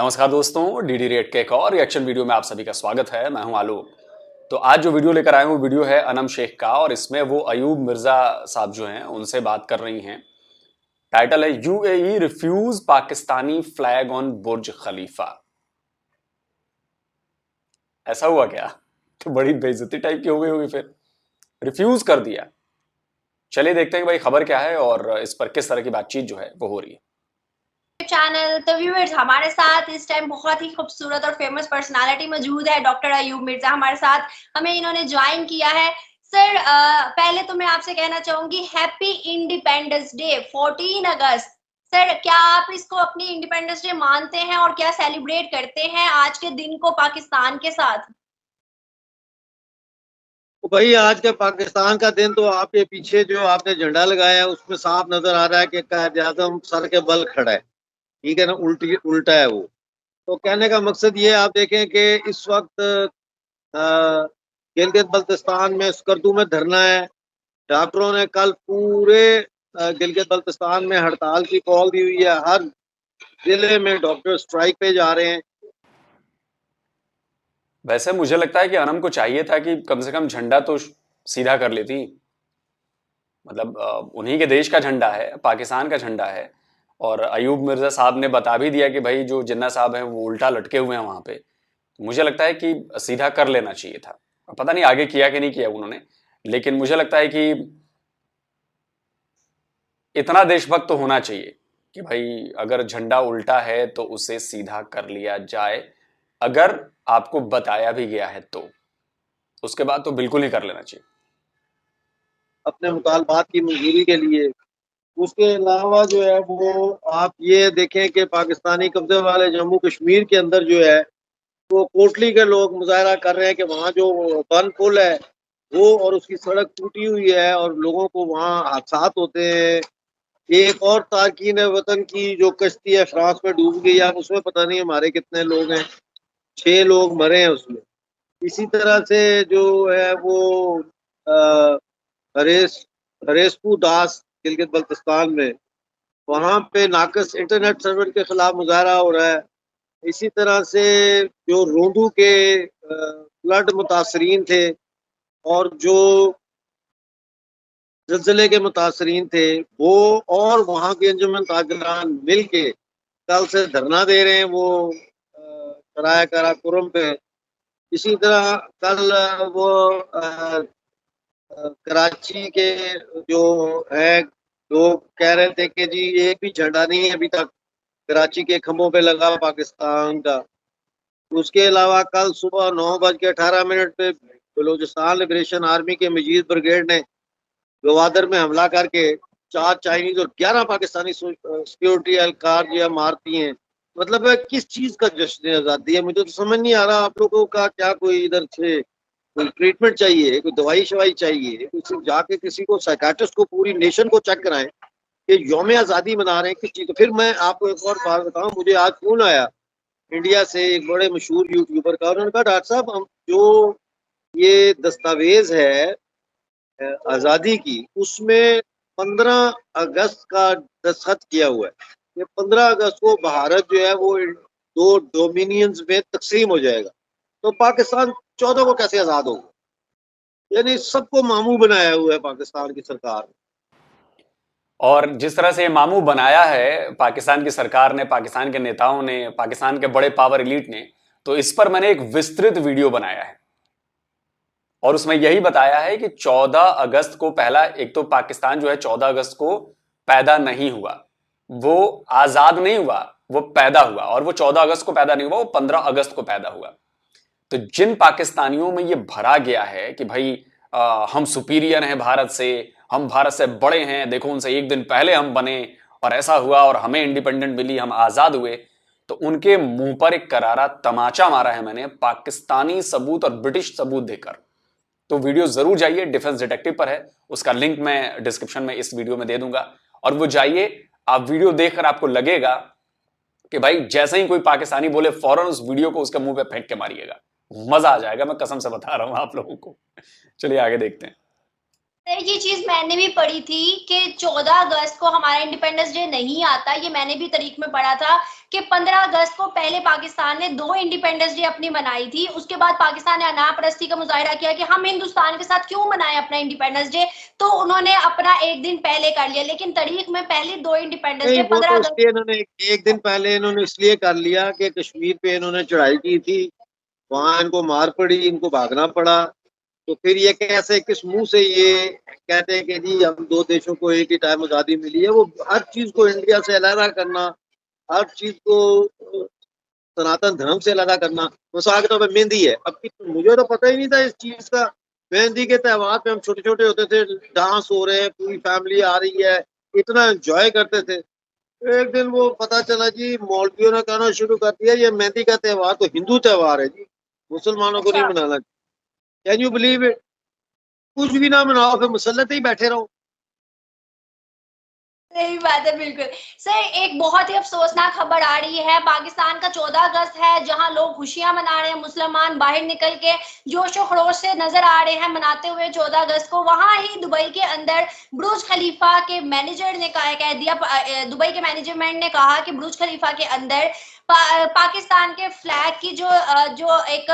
नमस्कार दोस्तों, DD rate के एक और रिएक्शन वीडियो में आप सभी का स्वागत है। मैं हूं आलोक। तो आज जो वीडियो लेकर आए हूं वीडियो है अनम शेख का, और इसमें वो अयूब मिर्जा साहब जो हैं उनसे बात कर रही हैं। टाइटल है UAE refuse Pakistani flag on Burj Khalifa. ऐसा हुआ क्या? तो बड़ी बेइज्जती टाइप की हो गई होगी फिर। रिफ्यूज कर दिया। चलिए देखते हैं कि भाई खबर क्या है और इस पर किस तरह की बातचीत जो है वो हो रही है। चैनल तो व्यूअर्स, हमारे साथ इस टाइम बहुत ही खूबसूरत और फेमस पर्सनालिटी मौजूद है। डॉक्टर अयूब मिर्जा हमारे साथ, हमें इन्होंने ज्वाइन किया है। सर, पहले तो मैं आपसे कहना चाहूंगी हैप्पी इंडिपेंडेंस डे 14 अगस्त। सर, क्या आप इसको अपनी इंडिपेंडेंस डे मानते हैं और क्या सेलिब्रेट करते हैं आज के दिन को पाकिस्तान के साथ? तो भाई, आज के पाकिस्तान का दिन तो आपके पीछे जो आपने झंडा लगाया है उसमें साफ नजर आ रहा है कि कायद आजम सर के बल खड़ा है। ठीक है ना, उल्टी उल्टा है वो। तो कहने का मकसद ये आप देखें कि इस वक्त गिलगित बल्तिस्तान में स्कर्दू में धरना है। डॉक्टरों ने कल पूरे गिलगित बल्तिस्तान में हड़ताल की कॉल दी हुई है। हर जिले में डॉक्टर स्ट्राइक पे जा रहे हैं। वैसे मुझे लगता है कि अनम को चाहिए था कि कम से कम झंडा तो सीधा कर लेती। मतलब उन्हीं के देश का झंडा है, पाकिस्तान का झंडा है। और अयूब मिर्जा साहब ने बता भी दिया कि भाई जो जिन्ना साहब हैं वो उल्टा लटके हुए हैं वहां पे। तो मुझे लगता है कि सीधा कर लेना चाहिए था। पता नहीं आगे किया कि नहीं किया उन्होंने, लेकिन मुझे लगता है कि इतना देशभक्त तो होना चाहिए कि भाई अगर झंडा उल्टा है तो उसे सीधा कर लिया जाए। अगर आपको बताया भी गया है तो उसके बाद तो बिल्कुल ही कर लेना चाहिए। अपने मुतालबात की मंजूरी के लिए। उसके अलावा जो है वो आप ये देखें कि पाकिस्तानी कब्जे वाले जम्मू कश्मीर के अंदर जो है वो कोटली के लोग मुजाहरा कर रहे हैं कि वहाँ जो बन पुल है वो और उसकी सड़क टूटी हुई है और लोगों को वहाँ हादसात होते हैं। एक और तारकीन वतन की जो कश्ती है फ्रांस में डूब गई है। अब उसमें पता नहीं हमारे कितने लोग हैं, 6 लोग मरे हैं उसमें। इसी तरह से जो है वो अ, हरेस हरेसपू दास गिलगित बल्तिस्तान में, वहां पे नाकस इंटरनेट सर्वर के खिलाफ मुजाहरा हो रहा है। इसी तरह से जो रोंदू के फ्लड मुतासरीन थे और जो जलजिले के मुतासरीन थे वो और वहाँ के अंजुमन ताजरान मिल के कल से धरना दे रहे हैं वो कराया कराकोरम पे। इसी तरह कल वो कराची के जो है लोग कह रहे थे कि जी एक भी झंडा नहीं है अभी तक कराची के खंभों पे लगा पाकिस्तान का। उसके अलावा कल सुबह 9:18 पे बलूचिस्तान लिबरेशन आर्मी के मजीद ब्रिगेड ने गवादर में हमला करके 4 चाइनीज और 11 पाकिस्तानी सिक्योरिटी एहलकार जो है मारती हैं। मतलब है किस चीज का जश्न आजादी है? मुझे तो समझ नहीं आ रहा। आप लोगों का क्या कोई इधर से कोई ट्रीटमेंट चाहिए, कोई दवाई शवाई चाहिए, किसी जाके किसी को साइकाट्रिस्ट को पूरी नेशन को चेक कराएं कि यौम आज़ादी मना रहे हैं किस चीज? तो फिर मैं आपको एक और बात बताऊं, मुझे आज फोन आया इंडिया से एक बड़े मशहूर यूट्यूबर का। उन्होंने कहा डॉक्टर साहब, हम जो ये दस्तावेज है आज़ादी की उसमें 15 अगस्त का दस्तखत किया हुआ है। ये 15 अगस्त को भारत जो है वो दो डोमिनियंस में तकसीम हो जाएगा। तो पाकिस्तान 14 को कैसे आजाद होगा? यानी सबको मामू बनाया हुआ है पाकिस्तान की सरकार ने। और जिस तरह से ये मामू बनाया है पाकिस्तान की सरकार ने, पाकिस्तान के नेताओं ने, पाकिस्तान के बड़े पावर एलीट ने, तो इस पर मैंने एक विस्तृत वीडियो बनाया है और उसमें यही बताया है कि 14 अगस्त को पहला, एक तो पाकिस्तान जो है 14 अगस्त को पैदा नहीं हुआ, वो आजाद नहीं हुआ, वो पैदा हुआ। और वो 14 अगस्त को पैदा नहीं हुआ, वो 15 अगस्त को पैदा हुआ। तो जिन पाकिस्तानियों में ये भरा गया है कि भाई हम सुपीरियर हैं भारत से, हम भारत से बड़े हैं, देखो उनसे एक दिन पहले हम बने और ऐसा हुआ और हमें इंडिपेंडेंट मिली, हम आजाद हुए, तो उनके मुंह पर एक करारा तमाचा मारा है मैंने पाकिस्तानी सबूत और ब्रिटिश सबूत देकर। तो वीडियो जरूर जाइए, डिफेंस डिटेक्टिव पर है, उसका लिंक मैं डिस्क्रिप्शन में इस वीडियो में दे दूंगा। और वो जाइए, आप वीडियो देखकर आपको लगेगा कि भाई जैसे ही कोई पाकिस्तानी बोले फौरन उस वीडियो को उसके मुंह पे फेंक के मारिएगा। मजा आ जाएगा, मैं कसम से बता रहा हूं आप लोगों को। चलिए आगे देखते हैं। ये चीज मैंने भी पढ़ी थी कि 14 अगस्त को हमारा इंडिपेंडेंस डे नहीं आता। ये मैंने भी तारीख में पढ़ा था कि 15 अगस्त को पहले पाकिस्तान ने 2 इंडिपेंडेंस डे अपनी मनाई थी। उसके बाद पाकिस्तान ने अनापरस्ती का मुजाहिरा किया कि हम हिंदुस्तान के साथ क्यों मनाएं अपना इंडिपेंडेंस डे, तो उन्होंने अपना एक दिन पहले कर लिया। लेकिन तारीख में पहले 2 इंडिपेंडेंस नहीं, डे वो 15 तो अगस्त। इसलिए इन्होंने एक दिन पहले इन्होंने इसलिए कर लिया कि कश्मीर पे इन्होंने चढ़ाई की थी, वहां इनको मार पड़ी, इनको भागना पड़ा। तो फिर ये कैसे किस मुंह से ये कहते हैं कि जी हम दो देशों को एक ही टाइम आजादी मिली है। वो हर चीज को इंडिया से अलग करना, हर चीज को सनातन धर्म से अलग करना। मिसाल के तौर पर मेहंदी है, अब मुझे तो पता ही नहीं था इस चीज का। मेहंदी के त्योहार पे हम छोटे छोटे होते थे, डांस हो रहे हैं, पूरी फैमिली आ रही है, इतना एंजॉय करते थे। एक दिन वो पता चला जी मौलवियों ने कहना शुरू कर दिया ये मेहंदी का त्योहार तो हिंदू त्योहार है जी, मुसलमानों को नहीं अच्छा, मनाना। Can you believe it? कुछ भी ना मनाओ, फिर मुसल्लत ही बैठे रहो। सही बात है, बिल्कुल। सर, एक बहुत ही अफसोसनाक खबर आ रही है। पाकिस्तान का 14 अगस्त है, जहां लोग खुशियां मना रहे हैं, मुसलमान बाहर निकल के जोशो खरोश से नजर आ रहे हैं मनाते हुए 14 अगस्त को। वहां ही दुबई के अंदर बुर्ज खलीफा के मैनेजर ने कह दिया, दुबई के मैनेजमेंट ने कहा कि बुर्ज खलीफा के अंदर पाकिस्तान के फ्लैग की जो एक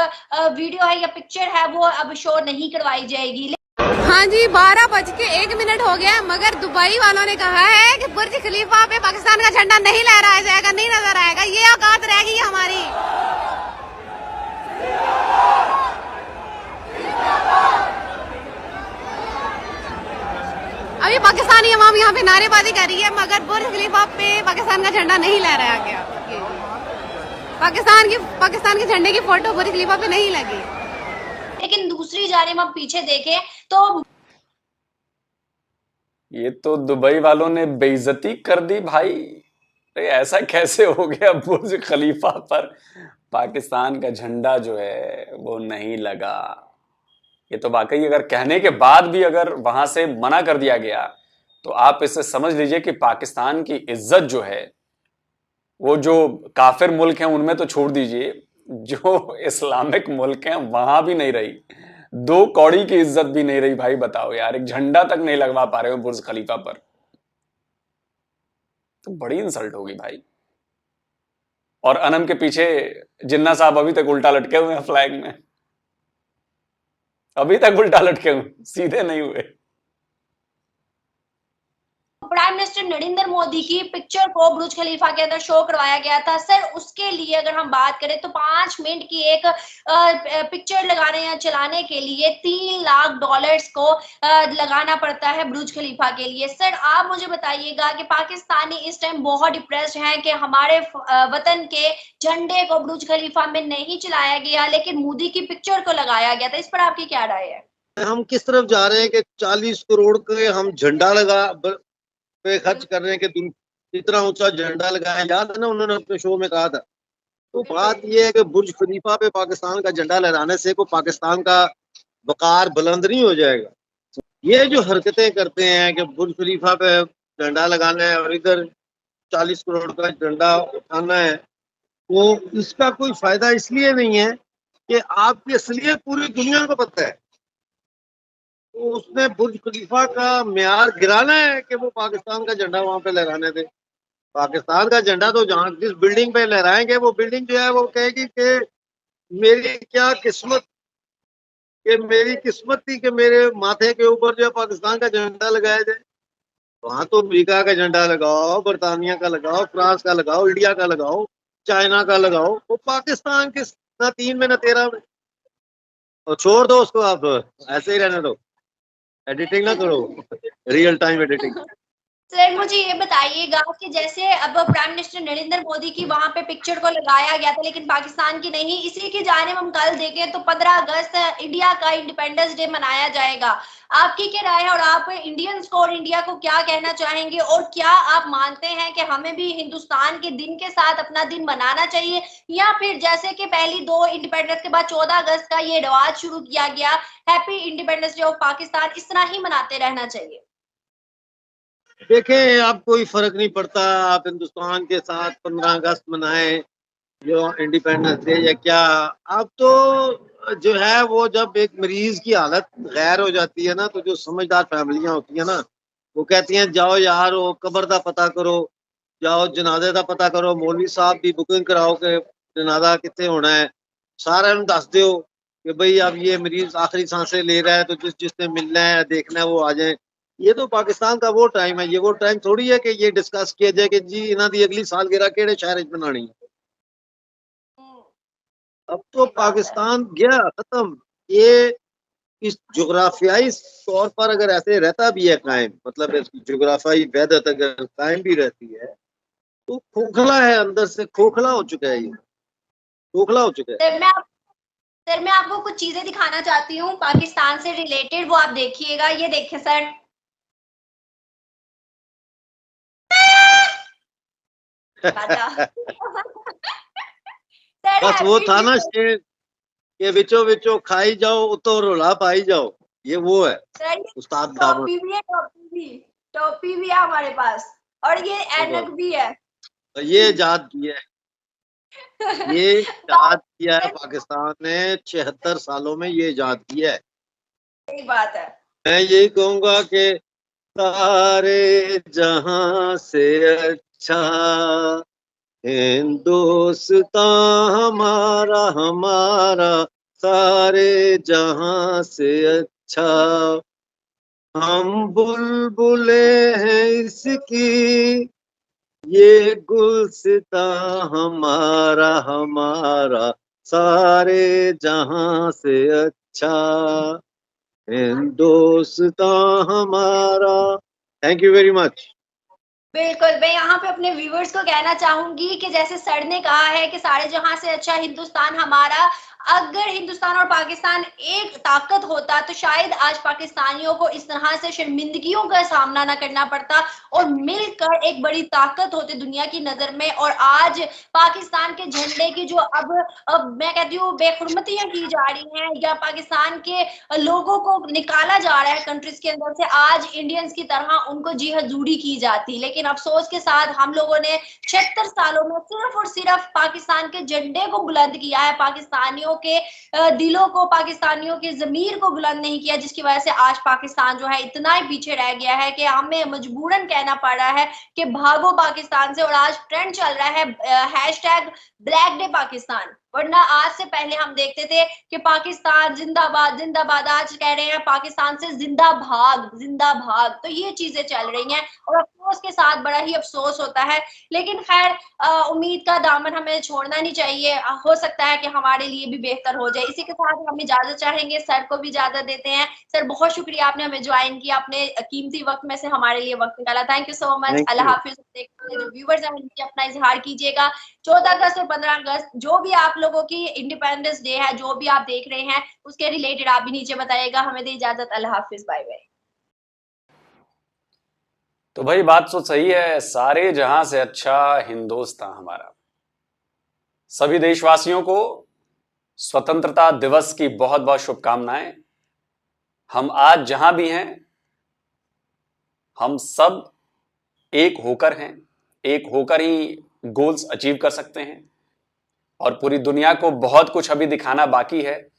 वीडियो है या पिक्चर है वो अब शो नहीं करवाई जाएगी। हाँ जी, 12:01 हो गया, मगर दुबई वालों ने कहा है कि बुर्ज खलीफा पे पाकिस्तान का झंडा नहीं लहराया जाएगा, नहीं नजर आएगा। ये औकात रहेगी हमारी। अभी पाकिस्तानी अवाम यहाँ पे नारेबाजी कर रही है, मगर बुर्ज खलीफा पे पाकिस्तान का झंडा नहीं लहराया गया। पाकिस्तान के झंडे की फोटो बुर्ज खलीफा पे नहीं लगी। लेकिन दूसरी जानिब हम पीछे देखें तो ये तो दुबई वालों ने बेइज्जती कर दी भाई। अरे ऐसा कैसे हो गया, बुर्ज खलीफा पर पाकिस्तान का झंडा जो है वो नहीं लगा। ये तो वाकई अगर कहने के बाद भी अगर वहां से मना कर दिया गया तो आप इससे समझ लीजिए कि पाकिस्तान की इज्जत जो है वो जो काफिर मुल्क हैं उनमें तो छोड़ दीजिए, जो इस्लामिक मुल्क हैं वहां भी नहीं रही। 2 कौड़ी की इज्जत भी नहीं रही भाई। बताओ यार, एक झंडा तक नहीं लगवा पा रहे हो बुर्ज खलीफा पर, तो बड़ी इंसल्ट होगी भाई। और अनम के पीछे जिन्ना साहब अभी तक उल्टा लटके हुए हैं फ्लैग में, अभी तक उल्टा लटके हुए, सीधे नहीं हुए। प्राइम मिनिस्टर नरेंद्र मोदी की पिक्चर को बुर्ज खलीफा के अंदर शो करवाया गया था। सर, उसके लिए अगर हम बात करें तो 5 मिनट की एक पिक्चर लगाने या चलाने के लिए $3 लाख को लगाना पड़ता है बुर्ज खलीफा के लिए। सर, आप मुझे बताइएगा कि पाकिस्तानी इस टाइम बहुत डिप्रेस्ड हैं कि हमारे वतन के झंडे को बुर्ज खलीफा में नहीं चलाया गया, लेकिन मोदी की पिक्चर को लगाया गया था। इस पर आपकी क्या राय है? हम किस तरफ जा रहे हैं कि 40 करोड़ के हम झंडा लगा पे खर्च कर रहे हैं कि इतना ऊंचा झंडा लगाया। याद है ना उन्होंने अपने शो में कहा था। तो बात यह है कि बुर्ज खलीफा पे पाकिस्तान का झंडा लहराने से को पाकिस्तान का वकार बुलंद नहीं हो जाएगा। ये जो हरकतें करते हैं कि बुर्ज खलीफा पे झंडा लगाना है और इधर 40 करोड़ का झंडा उठाना है, तो इसका कोई फायदा इसलिए नहीं है कि आपकी असलियत पूरी दुनिया को पता है। तो उसने बुर्ज खलीफा का म्यार गिराना है कि वो पाकिस्तान का झंडा वहां पे लहराने दे। पाकिस्तान का झंडा तो जहां जिस बिल्डिंग पे लहराएंगे वो बिल्डिंग जो है वो कहेगी कि मेरी क्या किस्मत, कि मेरी किस्मत थी कि मेरे माथे के ऊपर जो है पाकिस्तान का झंडा लगाया जाए। वहां तो अमेरिका का झंडा लगाओ, बरतानिया का लगाओ, फ्रांस का लगाओ, इंडिया का लगाओ, चाइना का लगाओ, वो पाकिस्तान के ना 3 में ना 13 में। और छोड़ दो उसको, आप ऐसे ही रहने दो, एडिटिंग ना करो, रियल टाइम एडिटिंग। सर, मुझे ये बताइएगा कि जैसे अब प्राइम मिनिस्टर नरेंद्र मोदी की वहां पे पिक्चर को लगाया गया था लेकिन पाकिस्तान की नहीं, इसी की जानिब हम कल देखें तो 15 अगस्त इंडिया का इंडिपेंडेंस डे मनाया जाएगा। आपकी क्या राय है और आप इंडियंस को और इंडिया को क्या कहना चाहेंगे, और क्या आप मानते हैं कि हमें भी हिंदुस्तान के दिन के साथ अपना दिन मनाना चाहिए, या फिर जैसे कि पहली 2 इंडिपेंडेंस के बाद 14 अगस्त का ये रिवाज शुरू किया गया, happy independence day of Pakistan, इस तरह ही मनाते रहना चाहिए? देखें, अब कोई फर्क नहीं पड़ता, आप हिंदुस्तान के साथ 15 अगस्त मनाएं जो इंडिपेंडेंस डे या क्या। अब तो जो है वो जब एक मरीज की हालत गैर हो जाती है ना, तो जो समझदार फैमिलियां होती है ना, वो कहती हैं जाओ यार वो कब्र का पता करो, जाओ जनाजे का पता करो, मौलवी साहब की बुकिंग कराओ कि जनाजा कितने होना है, सारा दस दो कि भाई अब ये मरीज आखिरी सांसें ले रहा है, तो जिसने मिलना है देखना है वो आ जाए। ये तो पाकिस्तान का वो टाइम है, ये वो टाइम थोड़ी है कि ये डिस्कस किया जाए कि जी इन्हों की अगली सालगिरह केड़े शहर च बनानी है। अब तो सही बात है। पाकिस्तान गया खत्म। ये इस जोग्राफियाई तौर पर अगर ऐसे रहता भी है कायम, मतलब इसकी जोग्राफियाई वहदत अगर कायम भी रहती है, तो खोखला है, अंदर से खोखला हो चुका है, ये खोखला हो चुका है। सर मैं आपको कुछ चीजें दिखाना चाहती हूँ पाकिस्तान से रिलेटेड, वो आप देखिएगा। ये देखिए सर, सर बस वो था ना हैप्पी शेर के विचो विचो खाई जाओ उतो रोला पाई जाओ, ये वो है सर, उस्ताद दामन। टॉपी भी है, टॉपी भी है हमारे पास, और ये ऐनक भी है। तो ये इजाद की है, ये इजाद किया है पाकिस्तान ने 76 सालों में, ये इजाद किया है। सही बात है। मैं यही कहूंगा कि सारे जहां से अच्छा हिंदुस्तान हमारा हमारा, सारे जहां से अच्छा, हम बुलबुले हैं इसकी, ये गुलसिता हमारा हमारा, सारे जहां से अच्छा हिंदुस्तान हमारा। Thank you very much. बिल्कुल, मैं यहाँ पे अपने व्यूवर्स को कहना चाहूंगी कि जैसे सर ने कहा है कि सारे जहां से अच्छा हिंदुस्तान हमारा, अगर हिंदुस्तान और पाकिस्तान एक ताकत होता तो शायद आज पाकिस्तानियों को इस तरह से शर्मिंदगियों का सामना ना करना पड़ता और मिलकर एक बड़ी ताकत होते दुनिया की नजर में। और आज पाकिस्तान के झंडे की जो अब मैं कहती हूँ बेहुरमतियां की जा रही हैं, या पाकिस्तान के लोगों को निकाला जा रहा है कंट्रीज के अंदर से, आज इंडियंस की तरह उनको जी हजूरी की जाती। लेकिन अफसोस के साथ हम लोगों ने 76 सालों में सिर्फ और सिर्फ पाकिस्तान के झंडे को बुलंद किया है, पाकिस्तानियों के दिलों को, पाकिस्तानियों के जमीर को बुलंद नहीं किया, जिसकी वजह से आज पाकिस्तान जो है इतना ही पीछे रह गया है कि हमें मजबूरन कहना पड़ रहा है कि भागो पाकिस्तान से। और आज ट्रेंड चल रहा है हैशटैग ब्लैक डे पाकिस्तान, वरना आज से पहले हम देखते थे कि पाकिस्तान जिंदाबाद जिंदाबाद, आज कह रहे हैं पाकिस्तान से जिंदा भाग जिंदा भाग। तो ये चीजें चल रही हैं और अफसोस के साथ बड़ा ही अफसोस होता है। लेकिन खैर उम्मीद का दामन हमें छोड़ना नहीं चाहिए, हो सकता है कि हमारे लिए भी बेहतर हो जाए। इसी के साथ हम इजाजत चाहेंगे, सर को भी इजाजत देते हैं। सर बहुत शुक्रिया, आपने हमें ज्वाइन किया, अपने कीमती वक्त में से हमारे लिए वक्त निकाला। Thank you so much. Thank अल्लाह यू। हाफिज। जो व्यूवर्स हैं उनकी अपना इजहार कीजिएगा। 14 अगस्त और 15 अगस्त जो भी आप लोगों की इंडिपेंडेंस डे है, जो भी आप देख रहे हैं, उसके रिलेटेड आप भी नीचे बताइएगा। हमें दे इजाजत। अल्लाह हाफिज, बाय बाय। तो भाई बात तो सही है, सारे जहां से अच्छा हिंदुस्तान हमारा। सभी देशवासियों को स्वतंत्रता दिवस की बहुत बहुत शुभकामनाएं। हम आज जहां भी हैं, हम सब एक होकर हैं, एक होकर ही गोल्स अचीव कर सकते हैं। और पूरी दुनिया को बहुत कुछ अभी दिखाना बाकी है।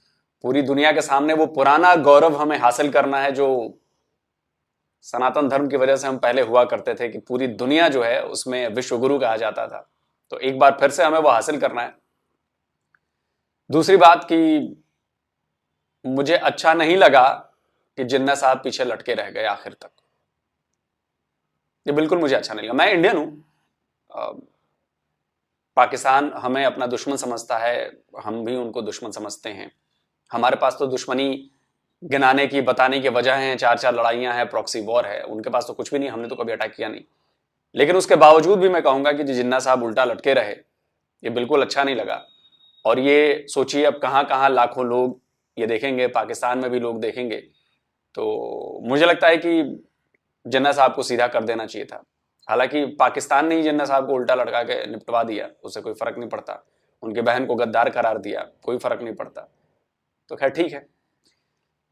पूरी दुनिया के सामने वो पुराना गौरव हमें हासिल करना है जो सनातन धर्म की वजह से हम पहले हुआ करते थे, कि पूरी दुनिया जो है उसमें विश्वगुरु कहा जाता था। तो एक बार फिर से हमें वो हासिल करना है। दूसरी बात कि मुझे अच्छा नहीं लगा कि जिन्ना साहब पीछे लटके रह गए आखिर तक। ये बिल्कुल मुझे अच्छा नहीं लगा। मैं इंडियन हूं, पाकिस्तान हमें अपना दुश्मन समझता है, हम भी उनको दुश्मन समझते हैं। हमारे पास तो दुश्मनी गिनाने की बताने की वजह है, 4 लड़ाइयां हैं, प्रॉक्सी वॉर है। उनके पास तो कुछ भी नहीं, हमने तो कभी अटैक किया नहीं। लेकिन उसके बावजूद भी मैं कहूंगा कि जिन्ना साहब उल्टा लटके रहे, ये बिल्कुल अच्छा नहीं लगा। और ये सोचिए अब कहां कहां लाखों लोग ये देखेंगे, पाकिस्तान में भी लोग देखेंगे। तो मुझे लगता है कि जिन्ना साहब को सीधा कर देना चाहिए था। हालांकि पाकिस्तान ने ही जिन्ना साहब को उल्टा लटका के निपटवा दिया, उससे कोई फर्क नहीं पड़ता। उनके बहन को गद्दार करार दिया, कोई फर्क नहीं पड़ता। तो खैर ठीक है।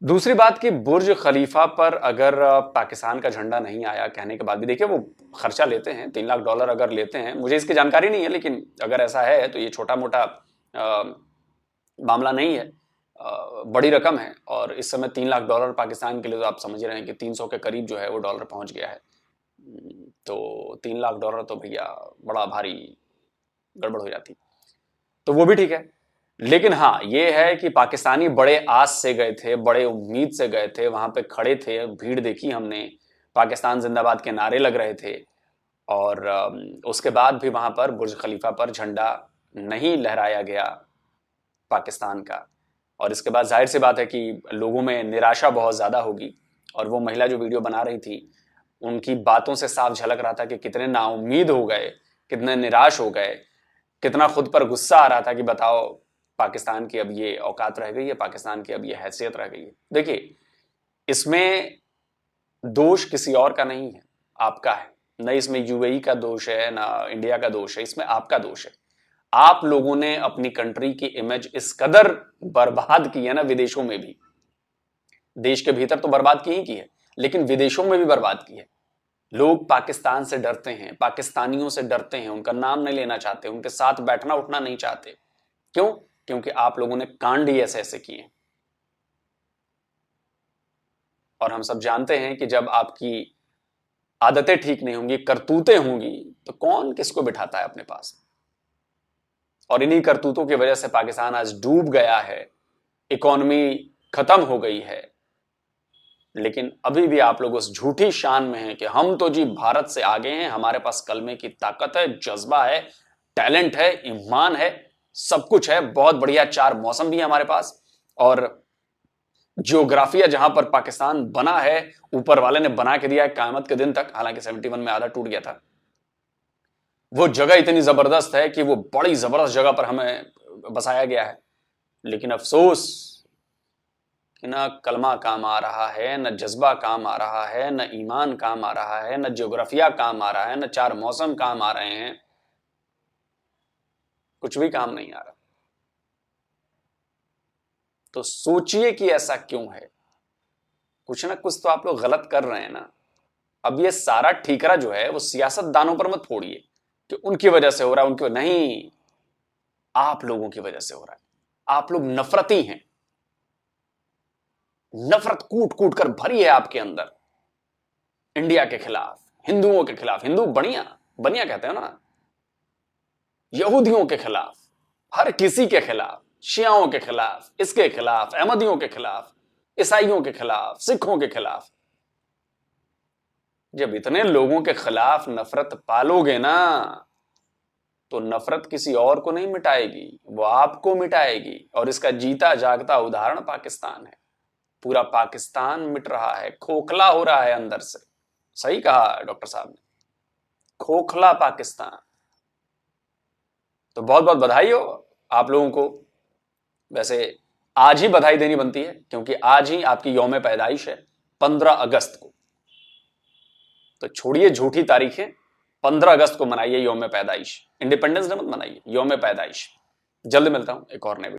दूसरी बात कि बुर्ज खलीफा पर अगर पाकिस्तान का झंडा नहीं आया कहने के बाद भी, देखिए वो खर्चा लेते हैं, $3 लाख अगर लेते हैं, मुझे इसकी जानकारी नहीं है, लेकिन अगर ऐसा है तो ये छोटा मोटा मामला नहीं है। बड़ी रकम है। और इस समय $3 लाख पाकिस्तान के लिए तो आप समझ रहे हैं कि 300 के करीब जो है वो डॉलर पहुंच गया है। तो $3 लाख तो भैया बड़ा भारी गड़बड़ हो जाती। तो वो भी ठीक है, लेकिन हाँ ये है कि पाकिस्तानी बड़े आस से गए थे, बड़े उम्मीद से गए थे, वहां पे खड़े थे, भीड़ देखी हमने, पाकिस्तान जिंदाबाद के नारे लग रहे थे, और उसके बाद भी वहां पर बुर्ज खलीफा पर झंडा नहीं लहराया गया पाकिस्तान का। और इसके बाद जाहिर सी बात है कि लोगों में निराशा बहुत ज्यादा होगी। और वो महिला जो वीडियो बना रही थी, उनकी बातों से साफ झलक रहा था कि कितने नाउम्मीद हो गए, कितने निराश हो गए, कितना खुद पर गुस्सा आ रहा था कि बताओ पाकिस्तान की अब ये औकात रह गई है, पाकिस्तान की अब ये हैसियत रह गई है। देखिए, इसमें दोष किसी और का नहीं है, आपका है। न इसमें यूएई का दोष है, ना इंडिया का दोष है, इसमें आपका दोष है। आप लोगों ने अपनी कंट्री की इमेज इस कदर बर्बाद की है ना, विदेशों में भी, देश के भीतर तो बर्बाद की ही की है, लेकिन विदेशों में भी बर्बाद की है। लोग पाकिस्तान से डरते हैं, पाकिस्तानियों से डरते हैं, उनका नाम नहीं लेना चाहते, उनके साथ बैठना उठना नहीं चाहते। क्यों? क्योंकि आप लोगों ने कांड ही ऐसे ऐसे किए। और हम सब जानते हैं कि जब आपकी आदतें ठीक नहीं होंगी, करतूतें होंगी, तो कौन किसको बिठाता है अपने पास। और इन्हीं करतूतों की वजह से पाकिस्तान आज डूब गया है, इकोनॉमी खत्म हो गई है। लेकिन अभी भी आप लोग उस झूठी शान में हैं कि हम तो जी भारत से आगे हैं, हमारे पास कलमे की ताकत है, जज्बा है, टैलेंट है, ईमान है, सब कुछ है, बहुत बढ़िया 4 मौसम भी है हमारे पास। और जियोग्राफिया जहां पर पाकिस्तान बना है, ऊपर वाले ने बना के दिया है क़यामत के दिन तक। हालांकि 71 में आधा टूट गया था। वो जगह इतनी जबरदस्त है कि वो बड़ी जबरदस्त जगह पर हमें बसाया गया है। लेकिन अफसोस कि न कलमा काम आ रहा है, न जज्बा काम आ रहा है, न ईमान काम आ रहा है, न जियोग्राफिया काम आ रहा है, न 4 मौसम काम आ रहे हैं, कुछ भी काम नहीं आ रहा। तो सोचिए कि ऐसा क्यों है। कुछ ना कुछ तो आप लोग गलत कर रहे हैं ना। अब ये सारा ठीकरा जो है वो सियासतदानों पर मत फोड़िए कि उनकी वजह से हो रहा है, उनकी नहीं, आप लोगों की वजह से हो रहा है। आप लोग नफरती हैं, नफरत कूट कूट कर भरी है आपके अंदर, इंडिया के खिलाफ, हिंदुओं के खिलाफ। हिंदू बढ़िया बढ़िया कहते हो ना, यहूदियों के खिलाफ, हर किसी के खिलाफ, शियाओं के खिलाफ, इसके खिलाफ, अहमदियों के खिलाफ, ईसाइयों के खिलाफ, सिखों के खिलाफ। जब इतने लोगों के खिलाफ नफरत पालोगे ना, तो नफरत किसी और को नहीं मिटाएगी, वो आपको मिटाएगी। और इसका जीता जागता उदाहरण पाकिस्तान है। पूरा पाकिस्तान मिट रहा है, खोखला हो रहा है अंदर से। सही कहा डॉक्टर साहब ने, खोखला पाकिस्तान। तो बहुत बहुत बधाई हो आप लोगों को। वैसे आज ही बधाई देनी बनती है, क्योंकि आज ही आपकी यौम पैदाइश है, 15 अगस्त को। तो छोड़िए झूठी तारीखें, 15 अगस्त को मनाइए यौम पैदाइश। इंडिपेंडेंस डे मत मनाइए, यौम पैदाइश। जल्द मिलता हूं एक और नए